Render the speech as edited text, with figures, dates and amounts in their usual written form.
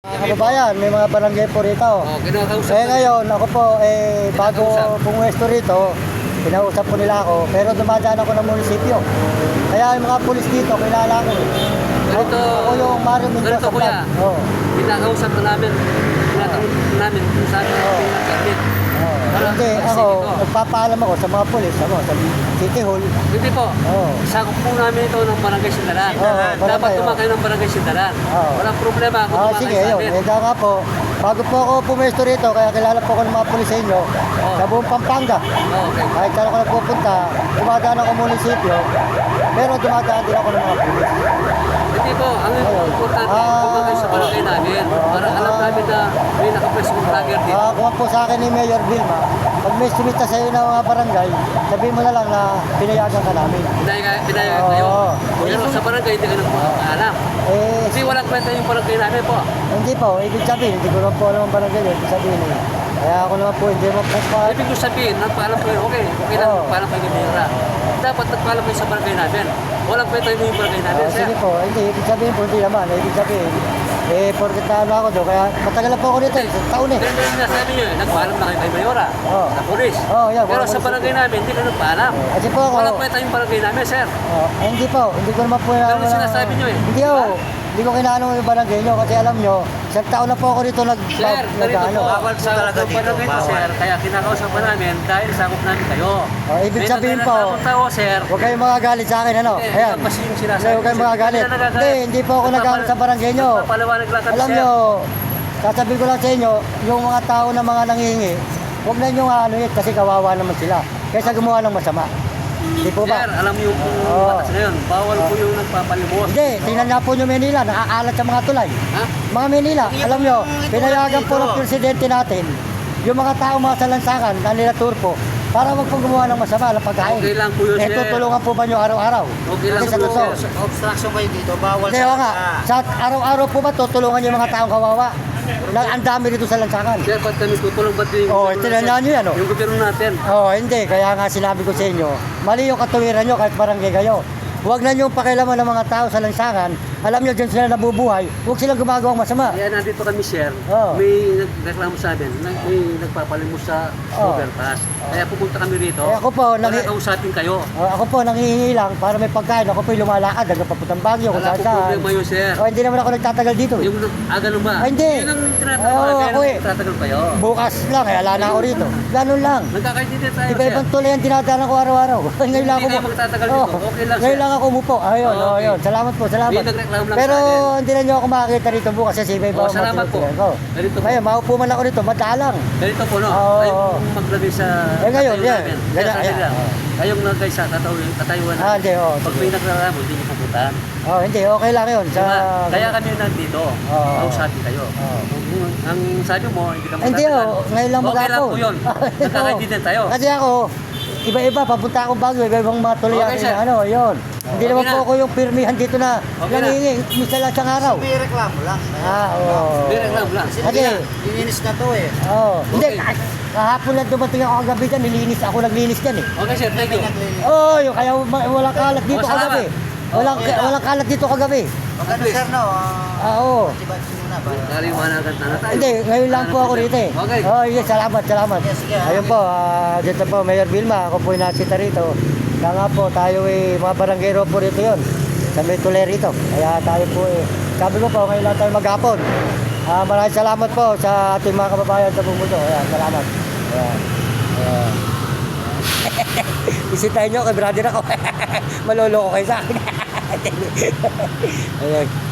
Kababayan, may mga barangay po rito. Kinakausap Eh ngayon, ako po, bago pumuwesto rito, kinausap po nila ako, pero dumadaan ako ng munisipyo. Kaya yung mga pulis dito, kilala ko. Ganito, Ako yung Mario Mendoza ganito kuya. Vlog. Oo. Kinakausap na namin. Tinatanong namin kung saan permit. Hindi, ako, nagpapaalam ako sa mga pulis, sa City Hall. Hindi po. Oo. Sakop po namin ito ng Barangay Sindalan. Oo, Dapat barangay, tumakay ng Barangay Sindalan. Oo. Walang problema kung tumakay Sige, sa yun. amin. Kaya nga po, bago po ako pumuwesto rito, kaya kilala po ako ng mga pulis sa inyo, sa buong Pampanga. Okay. Kahit saan ako nagpupunta, dumadaan ako munisipyo, pero dumadaan din ako ng mga pulis. Hindi po. Ang importante, tumakay sa barangay namin. Para alam namin na may nakapwesto kong vlogger dito. Kung po sa akin ni Mayor Vilma, pag may sumita sa iyo ng mga barangay, sabihin mo na lang na pinayagan ka namin. Pinayagan kayo. Oo. Pero sa barangay, hindi ka nang alam. Kasi walang kwenta yung barangay namin po. Hindi po, ibig sabihin, hindi ko naman po alam ang barangay, ibig sabihin kaya ako naman po, hindi mo po Ibig ko sabihin, nagpaalam kayo, okay lang, nagpaalam kayo ng Mira. Dapat nagpaalam kayo sa barangay namin. Walang kwenta yung barangay namin, sir. Sige po, hindi, ibig sabihin po, hindi naman, ibig sabihin, porket na ako doon, kaya matagal na po ako dito, isang taon eh. Pero nasabi nyo, nagpaalam na kayo kay Mayora, sa polis. Yeah, Pero sa barangay namin, hindi ka nagpaalam. Kasi po ako, Walang kwenta yung barangay namin, sir. hindi po, hindi ko naman po Pero sinasabi nyo eh. Hindi hindi ko kinaano yung barangay nyo kasi alam nyo, isang taon na po ako rito Sir, ganito po, bawal sa barangay to, sir. Kaya kinakausap pa namin dahil sakop namin kayo. Ibig sabihin po, tao, sir. huwag kayong magagalit sa akin, ano? Ayan. Kasi yung sinasabi. Huwag kayong magagalit. Hindi po ako nagalit sa barangay nyo. Paliwanag lang kami, Alam sir. nyo, sasabihin ko lang sa inyo, yung mga tao na mga nangihingi, huwag na nyo ano yun kasi kawawa naman sila. Kaysa gumawa ng masama. Hindi po ba? Sir, alam niyo po batas na yun. Bawal po yung nagpapalimos. Hindi, tingnan nga po nyo Manila, nakakalat sa mga tulay. Ha? Mga Manila, alam nyo, pinayagan po ng presidente natin, yung mga tao, mga salansangan, na nila turpo, para wag po gumawa ng masama ng pagkain. Okay lang po yun, sir. Tutulungan po ba nyo araw-araw? Okay lang Kasi sa po, totoo. sir. Obstruction kayo dito, bawal Hindi, nga, sa araw-araw po ba tutulungan yung mga taong kawawa? Ang dami dito sa lansangan. Sir, ba't kami tutulong ba't yung Tinanyan nyo yan, yung gobyerno natin? Hindi. Kaya nga sinabi ko sa inyo, mali yung katuwiran nyo kahit barangay kayo. Huwag na nyo pakialaman ng mga tao sa lansangan. Alam nyo, dyan sila nabubuhay. Huwag silang gumagawang masama. Kaya nandito kami, sir. May nagreklamo sa amin, may nagpapalimos sa overpass. Kaya pupunta kami rito. Ako po, para kausapin kayo. Ako po, nangihingi lang para may pagkain. Ako po yung lumalakad hanggang papuntang Baguio. Wala po problema yun, sir. Hindi naman ako nagtatagal dito. Yung ganun ba? Hindi. Yun ang tinatagal. Ako Nagtatagal kayo. Bukas lang, ala na ako rito. Ganun lang. Nagkakaintindi tayo, sir. Iba-ibang tulay ang dinadaanan ko araw-araw. Ngayon lang ako. Hindi kayo magtatagal dito. Okay lang, sir. Ngayon lang ako umupo. Ayun. Salamat po, salamat. May nagreklamo lang Pero sa akin. hindi na nyo ako makakita rito bukas kasi iba-iba Salamat po. Ganito po. Ngayon, maupo man ako rito, madalang. Ganito po, no? Oo. Kayong maglagay sa Ngayon, katayo yan. namin. Ganyan, Kaya ayan. kayong nagay sa katayuan namin. Hindi, Pag may nagreklamo, hindi nyo pupuntahan. Hindi, okay lang yun. Diba? Kaya kami nandito. Kausapin kayo. Ang sabi mo, hindi ka Hindi, ngayon lang Okay lang mag-apon. po yun. Nagkakaintindihan tayo. Kasi ako, iba-iba, papunta akong Baguio, iba-ibang mga tuloy Okay, sir. yun. Hindi Okay naman na. po ako yung pirmihan dito na Okay na. nangingi, minsan lang isang araw. May reklamo lang. May reklamo lang. Kasi, Lininis na to eh. hindi, Okay. kahapon lang dumating ako kagabi dyan, nilinis, ako naglinis dyan eh. Okay, sir. Thank you. Yung kaya walang kalat dito salamat. kagabi. Walang kalat dito kagabi. Maganda sir no? Oo. Sibat muna ba? Naliwanagan na tayo. Hindi, ngayon lang po ako rito eh. Okay. Yes, salamat. Sige, Ayun po, dito po, Mayor Vilma, ako po yung nasita rito. Kaya nga po, tayo mga baranggero po rito yun. Sa may tuloy rito. Kaya tayo po sabi ko po, ngayon lang tayo maghapon. Maraming salamat po sa ating mga kababayan sa buong mundo. Ayan, salamat. Ayan. Isitahin nyo kay brother ako. Maloloko kayo sa akin. Ayan.